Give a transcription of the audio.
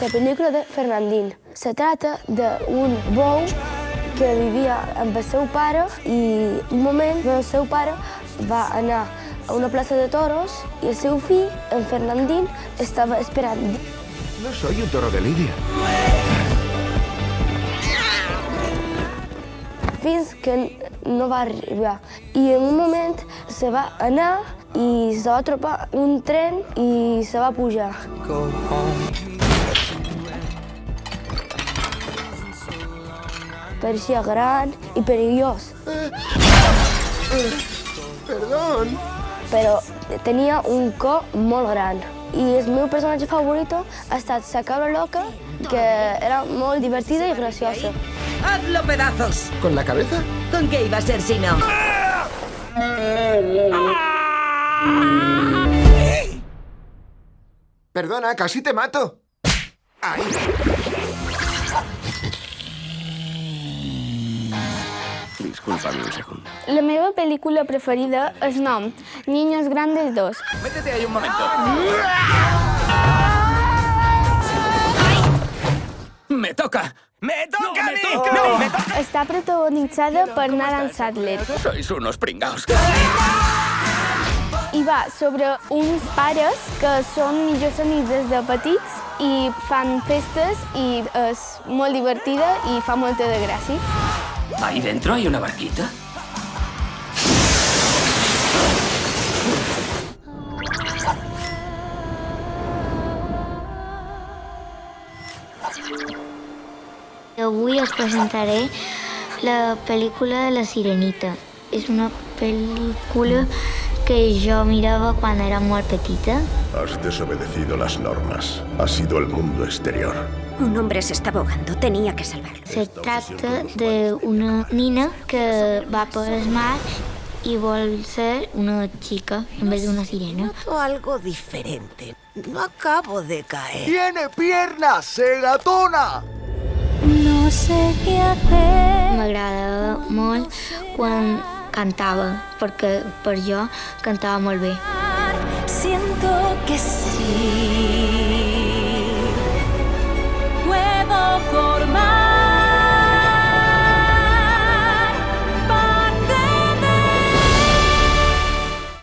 la pel·lícula de Fernandín. Se trata d'un bou que vivia amb el seu pare i un moment el seu pare va anar a una plaça de toros i el seu fill, en Fernandín, estava esperant. No soy un toro de lidia. Fins que no va arribar. I en un moment se va anar i se va trobar un tren i se va pujar. Pareixia gran i perillós. Perdón. Però tenia un cor molt gran. I el meu personatge favorit ha estat la cabra loca, que era molt divertida i graciosa. ¡Hazlo pedazos! ¿Con la cabeza? ¿Con qué iba a ser si no? Perdona, casi te mato. ¡Ay! Discúlpame un segundo. La meva pel·lícula preferida es nom Niños Grandes 2. Métete ahí un momento. ¡Me toca! ¡Me toca a mí! ¡No, me toca! Està protagonitzada per Nathan Sadler Sois unos pringaos. i va sobre uns pares que són millors amics des de petits i fan festes i és molt divertida i fa molta de gràcia. ¿Ahí dentro hay una barquita? Avui us presentaré la pel·lícula de La Sirenita. És una pel·lícula que jo mirava quan era molt petita. Has desobedecido las normas. Has ido al mundo exterior. Un hombre se estaba ahogando. Tenía que salvarlo. Se tracta d'una nina que va per el mar i vol ser una xica en vez d'una sirena. Noto algo diferente. No acabo de caer. ¡Tiene piernas, segatona! No sé què hacer. M'agradava molt quan cantava, perquè per jo cantava molt bé. Siento que sí.